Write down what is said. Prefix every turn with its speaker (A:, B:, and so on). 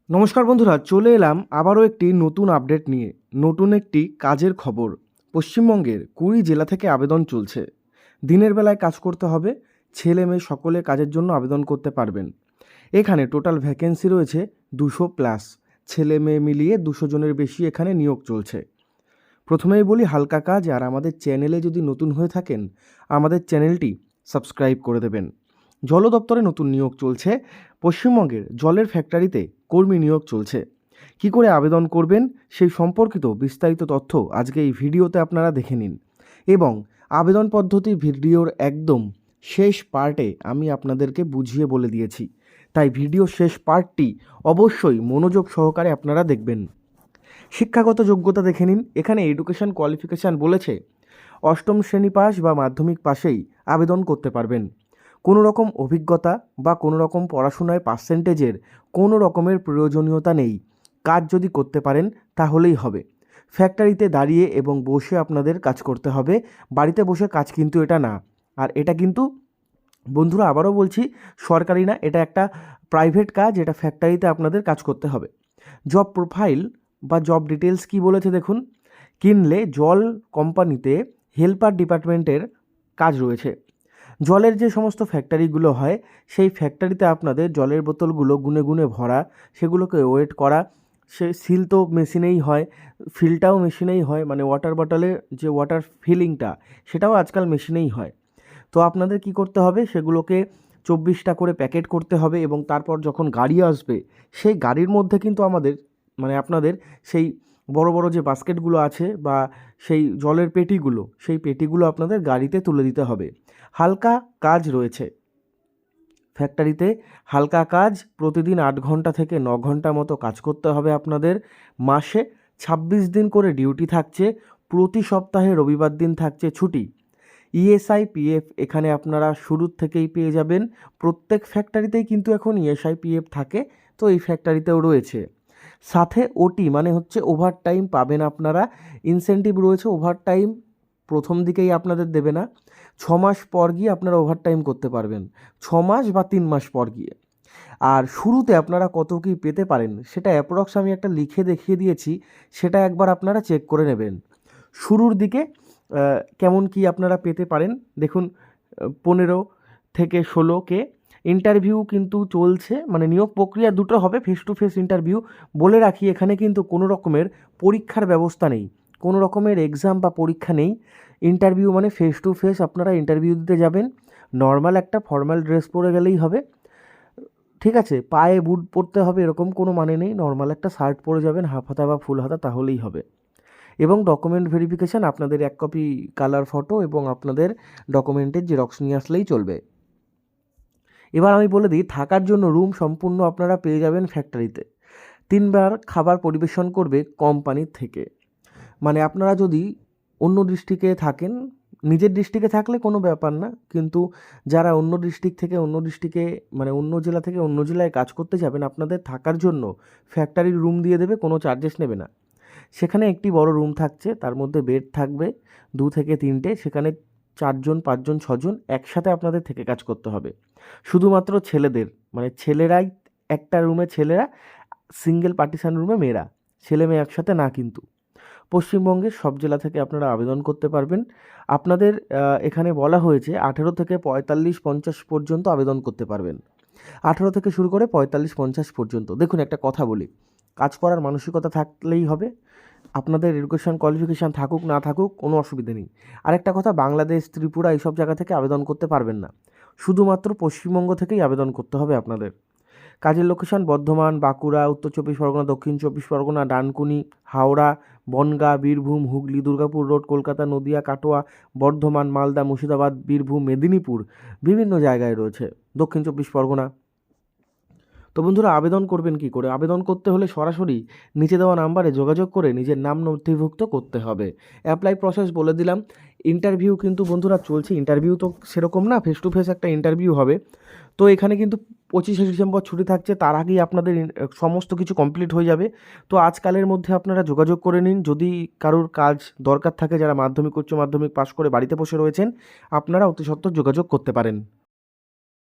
A: নমস্কার বন্ধুরা, চলে এলাম আবারও একটি নতুন আপডেট নিয়ে। নতুন একটি কাজের খবর। পশ্চিমবঙ্গের 20 জেলা থেকে আবেদন চলছে। দিনের বেলায় কাজ করতে হবে। ছেলে মেয়ে সকলে কাজের জন্য আবেদন করতে পারবেন। এখানে টোটাল ভ্যাকেন্সি রয়েছে 200+। ছেলে মেয়ে মিলিয়ে 200 জনের বেশি এখানে নিয়োগ চলছে। প্রথমেই বলি হালকা কাজ, আর আমাদের চ্যানেলে যদি নতুন হয়ে থাকেন আমাদের চ্যানেলটি সাবস্ক্রাইব করে দেবেন। জল দপ্তরে নতুন নিয়োগ চলছে। পশ্চিমবঙ্গের জলের ফ্যাক্টরিতে কর্মী নিয়োগ চলছে। কি করে আবেদন করবেন সেই সম্পর্কিত বিস্তারিত তথ্য আজকে এই ভিডিওতে আপনারা দেখে নিন। এবং আবেদন পদ্ধতি ভিডিওর একদম শেষ পার্টে আমি আপনাদেরকে বুঝিয়ে বলে দিয়েছি, তাই ভিডিও শেষ পার্টটি অবশ্যই মনোযোগ সহকারে আপনারা দেখবেন। শিক্ষাগত যোগ্যতা দেখে নিন। এখানে এডুকেশন কোয়ালিফিকেশান বলেছে 8ম শ্রেণী পাস বা মাধ্যমিক পাশেই আবেদন করতে পারবেন। কোনো রকম অভিজ্ঞতা বা কোনো রকম পড়াশোনায় পার্সেন্টেজের কোনো রকমের প্রয়োজনীয়তা নেই। কাজ যদি করতে পারেন তাহলেই হবে। ফ্যাক্টরিতে দাঁড়িয়ে এবং বসে আপনাদের কাজ করতে হবে। বাড়িতে বসে কাজ কিন্তু এটা না। আর এটা কিন্তু বন্ধুরা আবারও বলছি, সরকারি না, এটা একটা প্রাইভেট কাজ। এটা ফ্যাক্টরিতে আপনাদের কাজ করতে হবে। জব প্রোফাইল বা জব ডিটেলস কি বলেছে দেখুন। কিনলে জল কোম্পানিতে হেল্পার ডিপার্টমেন্টের কাজ রয়েছে। জলের যে সমস্ত ফ্যাক্টরিগুলো হয় সেই ফ্যাক্টরিতে আপনাদের জলের বোতলগুলো গুনে গুনে ভরা, সেগুলোকে ওয়েট করা। সে সিল তো মেশিনেই হয়, ফিলটাও মেশিনেই হয়, মানে ওয়াটার বটলে যে ওয়াটার ফিলিংটা সেটাও আজকাল মেশিনেই হয়। তো আপনাদের কি করতে হবে, সেগুলোকে 24টা করে প্যাকেট করতে হবে এবং তারপর যখন গাড়ি আসবে সেই গাড়ির মধ্যে কিন্তু আপনাদের সেই বড় বড় যে বাস্কেটগুলো আছে বা সেই জলের পেটিগুলো, সেই পেটিগুলো আপনাদের গাড়িতে তুলে দিতে হবে। হালকা কাজ রয়েছে ফ্যাক্টরিতে। হালকা কাজ, প্রতিদিন 8 ঘন্টা থেকে 9 ঘন্টা মতো কাজ করতে হবে আপনাদের। মাসে 26 দিন করে ডিউটি থাকছে। প্রতি সপ্তাহে রবিবার দিন থাকছে ছুটি। ইএসআই পিএফ এখানে আপনারা শুরুর থেকেই পেয়ে যাবেন। প্রত্যেক ফ্যাক্টরিতেই কিন্তু এখন ইএসআই পিএফ থাকে, তো এই ফ্যাক্টরিতেও রয়েছে। সাথে ওটি মানে হচ্ছে ওভারটাইম পাবেন আপনারা। ইনসেনটিভ রয়েছে। ওভারটাইম প্রথম দিকেই আপনাদের দেবে না, 6 মাস পর গিয়ে আপনারা ওভারটাইম করতে পারবেন, 6 মাস বা 3 মাস পর গিয়ে। আর শুরুতে আপনারা কত কী পেতে পারেন সেটা অ্যাপ্রক্স আমি একটা লিখে দেখিয়ে দিয়েছি, সেটা একবার আপনারা চেক করে নেবেন। শুরুর দিকে কেমন কি আপনারা পেতে পারেন দেখুন। 15 থেকে 16K। ইন্টারভিউ কিন্তু চলছে, মানে নিয়োগ প্রক্রিয়া দুটো হবে, ফেস টু ফেস ইন্টারভিউ। বলে রাখি এখানে কিন্তু কোনো রকমের পরীক্ষার ব্যবস্থা নেই, কোনো রকমের এক্সাম বা পরীক্ষা নেই। ইন্টারভিউ মানে ফেস টু ফেস আপনারা ইন্টারভিউ দিতে যাবেন। নর্মাল একটা ফর্মাল ড্রেস পরে গেলেই হবে, ঠিক আছে? পায়ে বুট পরতে হবে এরকম কোনো মানে নেই। নর্মাল একটা শার্ট পরে যাবেন, হাফ হাতা বা ফুল হাতা, তাহলেই হবে। এবং ডকুমেন্ট ভেরিফিকেশান, আপনাদের 1 কপি কালার ফটো এবং আপনাদের ডকুমেন্টের জেরক্স নিয়ে আসলেই চলবে। এবার আমি বলে দিই, থাকার জন্য রুম সম্পূর্ণ আপনারা পেয়ে যাবেন ফ্যাক্টরিতে। 3 বার খাবার পরিবেশন করবে কোম্পানির থেকে। মানে আপনারা যদি অন্য ডিস্ট্রিক্টে থাকেন, নিজের ডিস্ট্রিক্টে থাকলে কোনো ব্যাপার না, কিন্তু যারা অন্য ডিস্ট্রিক্ট থেকে অন্য ডিস্ট্রিক্টে, মানে অন্য জেলা থেকে অন্য জেলায় কাজ করতে যাবেন, আপনাদের থাকার জন্য ফ্যাক্টরির রুম দিয়ে দেবে, কোনো চার্জেস নেবে না। সেখানে একটি বড় রুম থাকছে, তার মধ্যে বেড থাকবে 2 থেকে 3টে। সেখানে 4 জন 5 জন 6 জন একসাথে আপনাদের থেকে কাজ করতে হবে। শুধুমাত্র ছেলেদের, মানে ছেলেরাই একটা রুমে, ছেলেরা সিঙ্গেল পার্টিশন রুমে মেয়েরা, ছেলে মেয়ে একসাথে না কিন্তু। পশ্চিমবঙ্গের সব জেলা থেকে আপনারা আবেদন করতে পারবেন। আপনাদের এখানে বলা হয়েছে 18 থেকে 45-50 পর্যন্ত আবেদন করতে পারবেন। 18 থেকে শুরু করে 45-50 পর্যন্ত। দেখুন একটা কথা বলি, কাজ করার মানসিকতা থাকলেই হবে। আপনাদের এডুকেশন কোয়ালিফিকেশান থাকুক না থাকুক কোনো অসুবিধা নেই। আরেকটা কথা, বাংলাদেশ, ত্রিপুরা এইসব জায়গা থেকে আবেদন করতে পারবেন না। শুধুমাত্র পশ্চিমবঙ্গ থেকেই আবেদন করতে হবে আপনাদের। কাজের লোকেশন বর্ধমান, বাঁকুড়া, উত্তর 24 পরগনা, দক্ষিণ 24 পরগনা, ডানকুনি, হাওড়া, বনগাঁ, বীরভূম, হুগলি, দুর্গাপুর রোড, কলকাতা, নদিয়া, কাটোয়া, বর্ধমান, মালদা, মুর্শিদাবাদ, বীরভূম, মেদিনীপুর, বিভিন্ন জায়গায় রয়েছে, দক্ষিণ 24 পরগনা। তো বন্ধুরা, আবেদন করবেন কি করে? আবেদন করতে হলে সরাসরি নিচে দেওয়া নাম্বারে যোগাযোগ করে নিজের নাম নথিভুক্ত করতে হবে। অ্যাপ্লাই প্রসেস বলে দিলাম। ইন্টারভিউ কিন্তু বন্ধুরা চলছে। ইন্টারভিউ তো সেরকম না, ফেস টু ফেস একটা ইন্টারভিউ হবে। তো এখানে কিন্তু 25শে ডিসেম্বর ছুটি থাকছে, তার আগেই আপনাদের সমস্ত কিছু কমপ্লিট হয়ে যাবে। তো আজকালের মধ্যে আপনারা যোগাযোগ করে নিন। যদি কারোর কাজ দরকার থাকে, যারা মাধ্যমিক উচ্চ মাধ্যমিক পাশ করে বাড়িতে বসে রয়েছেন, আপনারা অতি সত্বর যোগাযোগ করতে পারেন।